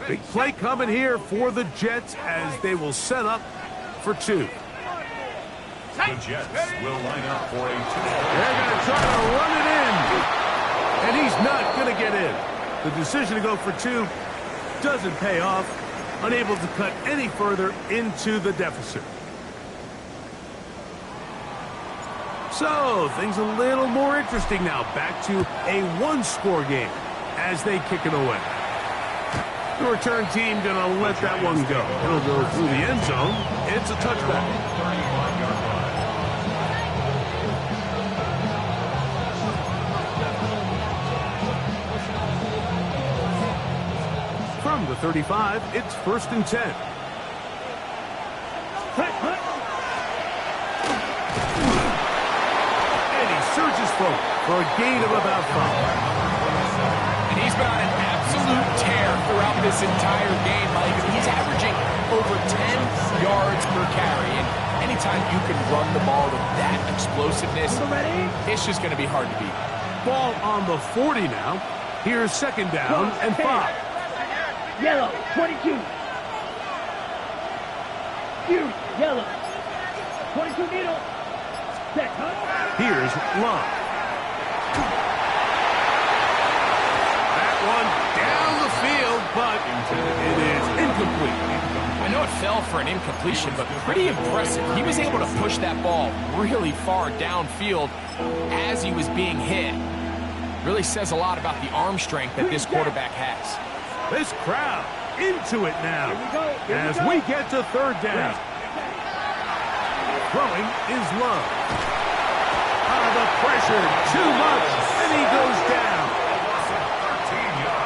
E: Big play coming here for the Jets as they will set up for 2.
C: The Jets will line up for a
E: They're going to try to run it in. And he's not going to get in. The decision to go for 2 doesn't pay off. Unable to cut any further into the deficit. So, things a little more interesting now. Back to a 1-score game as they kick it away. The return team going to let that one go. It'll go through the end zone. It's a touchback.
C: 35-yard line.
E: From the 35, it's 1st and 10. And he surges forward for a gain of about 5.
F: And he's been on an absolute tear throughout this entire game, Mike. He's averaging over 10 yards per carry. And anytime you can run the ball with that explosiveness, it's just going to be hard to beat.
E: Ball on the 40 now. Here's 2nd down and 5.
G: Yellow, 22. You, yellow. 22 needle. Set, huh?
E: Here's Love. That one down the field, but it is incomplete.
F: I know it fell for an incompletion, but pretty impressive. He was able to push that ball really far downfield as he was being hit. Really says a lot about the arm strength that this quarterback has.
E: This crowd into it now as we get to 3rd down. Throwing is Love. The pressure, too much, and he goes down.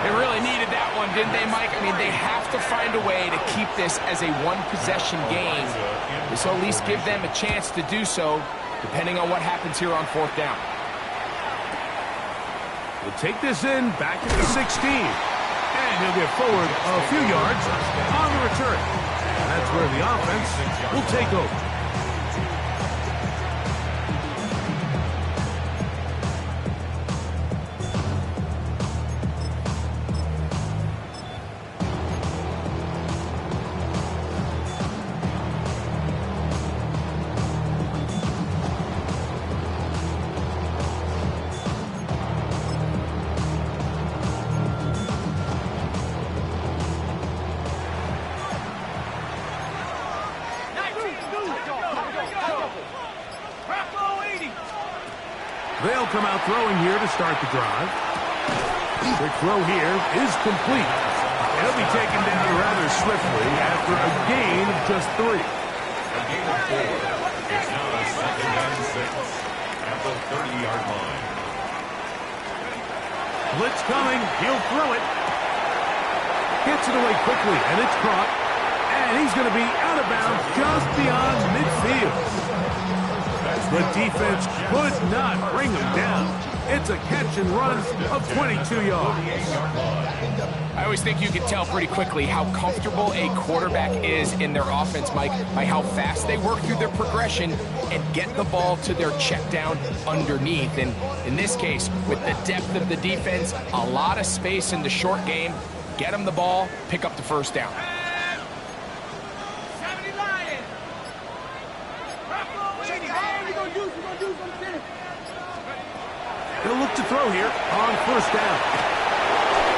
F: They really needed that one, didn't they, Mike? I mean, they have to find a way to keep this as a one-possession game. This will at least give them a chance to do so, depending on what happens here on 4th down.
E: We'll take this in back at the 16. And he'll get forward a few yards on the return. That's where the offense will take over. They'll come out throwing here to start the drive. Quick throw here is complete. He'll be taken down rather swiftly after a gain of just 3.
C: A gain of 4. It's now a 2nd and 6 at the 30-yard line.
E: Blitz coming. He'll throw it. Gets it away quickly, and it's caught. And he's going to be out of bounds just beyond midfield. The defense could not bring him down. It's a catch and run of 22 yards.
F: I always think you can tell pretty quickly how comfortable a quarterback is in their offense, Mike, by how fast they work through their progression and get the ball to their check down underneath. And in this case, with the depth of the defense, a lot of space in the short game, get them the ball, pick up the first down.
E: He'll look to throw here on first down.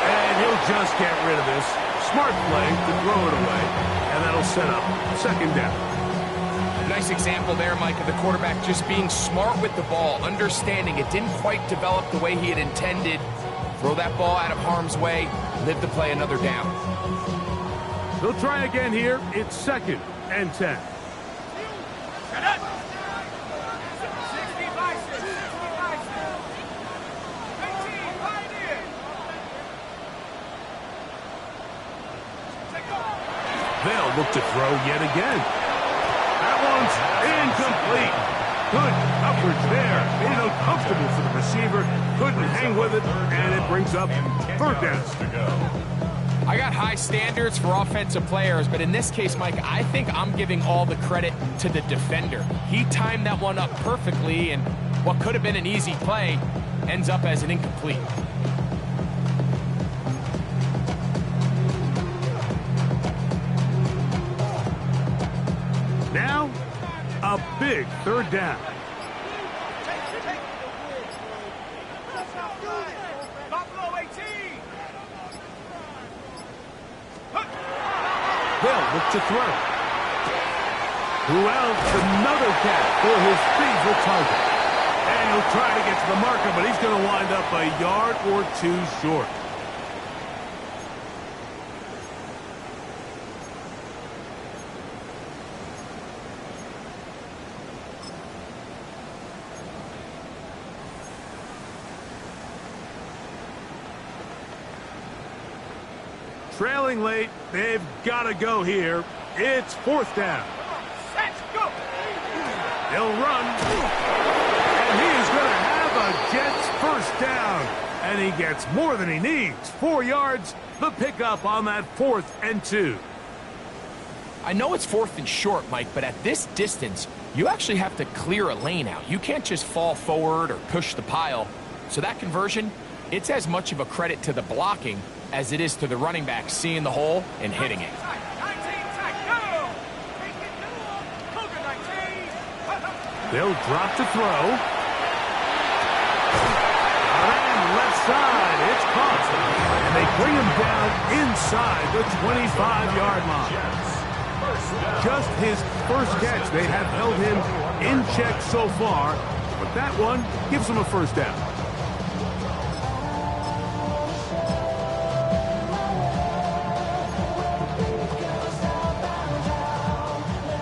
E: And he'll just get rid of this. Smart play to throw it away. And that'll set up second down.
F: Nice example there, Mike, of the quarterback just being smart with the ball, understanding it didn't quite develop the way he had intended. Throw that ball out of harm's way, live to play another down.
E: They'll try again here. It's second and 10. They'll look to throw yet again. That one's incomplete. Good coverage there. Made it uncomfortable for the receiver. Couldn't hang with it, and it brings up third down.
F: I got high standards for offensive players, but in this case, Mike, I think I'm giving all the credit to the defender. He timed that one up perfectly, and what could have been an easy play ends up as an incomplete.
E: Now, a big third down. They'll look to throw. Who else? Another catch for his favorite target. And he'll try to get to the marker, but he's going to wind up a yard or two short. Trailing late, they've got to go here. It's fourth down. They'll run. And he is going to have a Jets first down. And he gets more than he needs. 4 yards, the pickup on that 4th and 2.
F: I know it's 4th and short, Mike, but at this distance, you actually have to clear a lane out. You can't just fall forward or push the pile. So that conversion, it's as much of a credit to the blocking as it is to the running back seeing the hole and hitting it.
E: They'll drop to throw. And left side, it's caught. And they bring him down inside the 25-yard line. Just his first catch. They have held him in check so far, but that one gives him a first down.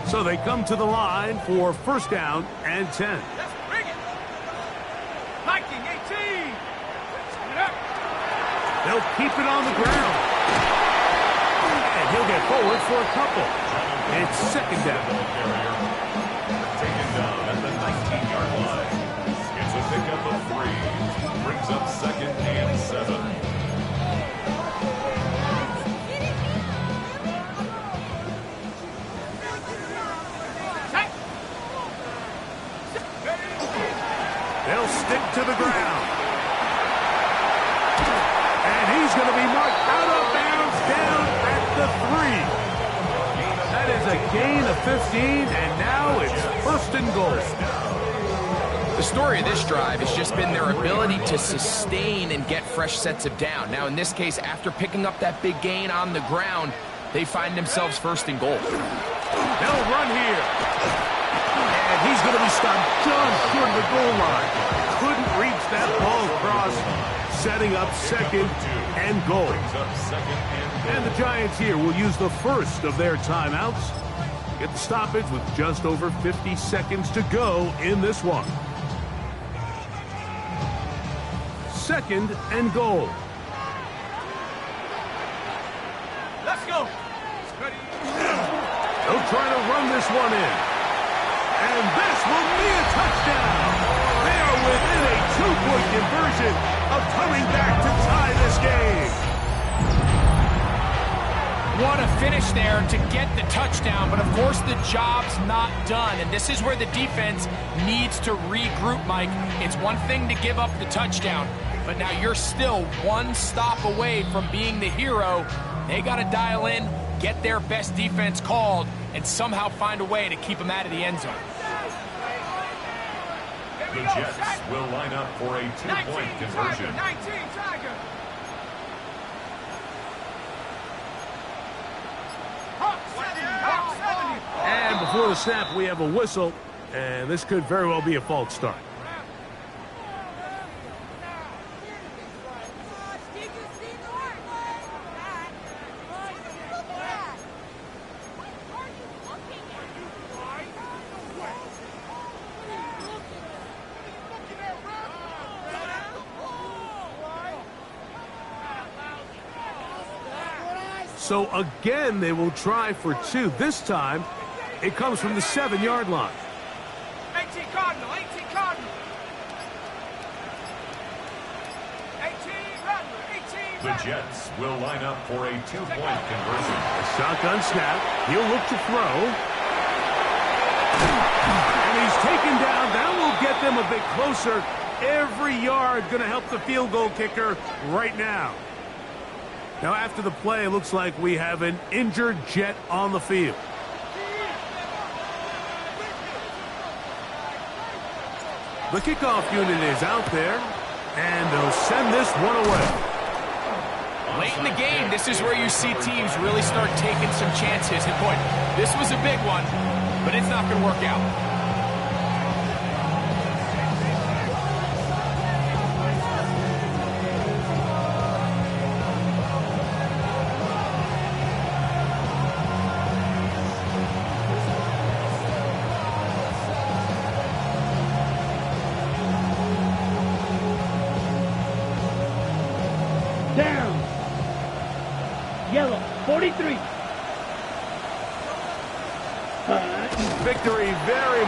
E: So they come to the line for first down and 10.
G: Let's bring it. Viking 18.
E: They'll keep it on the ground. And he'll get forward for a couple. It's second down.
C: Taken down at the 19-yard line. It's a pickup of 3. Brings up second and 7.
E: They'll stick to the ground. And he's going to be marked out of bounds down at the 3. That is a gain of 15, and now it's first and goal.
F: The story of this drive has just been their ability to sustain and get fresh sets of down. Now, in this case, after picking up that big gain on the ground, they find themselves first and goal.
E: They'll run here. And he's going to be stopped just short of the goal line. Couldn't reach that ball across, setting up second and goal. And the Giants here will use the first of their timeouts. Get the stoppage with just over 50 seconds to go in this one. Second and goal. They'll try to run this one in. And this will be a touchdown. They are within a 2-point conversion of coming back to tie this game.
F: What a finish there to get the touchdown, but of course the job's not done, and this is where the defense needs to regroup, Mike. It's one thing to give up the touchdown, but now you're still one stop away from being the hero. They got to dial in, get their best defense called, and somehow find a way to keep them out of the end zone.
C: The Jets will line up for a 2-point conversion.
G: 19, Tiger.
E: And before the snap, we have a whistle, and this could very well be a false start. So again, they will try for 2. This time, it comes from the 7-yard line.
G: 18 Cardinal, 18 Cardinal. 18 Rattler, 18
C: The Jets will line up for a 2-point conversion.
E: A shotgun snap. He'll look to throw. And he's taken down. That will get them a bit closer. Every yard going to help the field goal kicker right now. Now, after the play, it looks like we have an injured Jet on the field. The kickoff unit is out there, and they'll send this one away.
F: Late in the game, this is where you see teams really start taking some chances. And boy, this was a big one, but it's not going to work out.
I: Down. Yellow, 43.
E: Victory very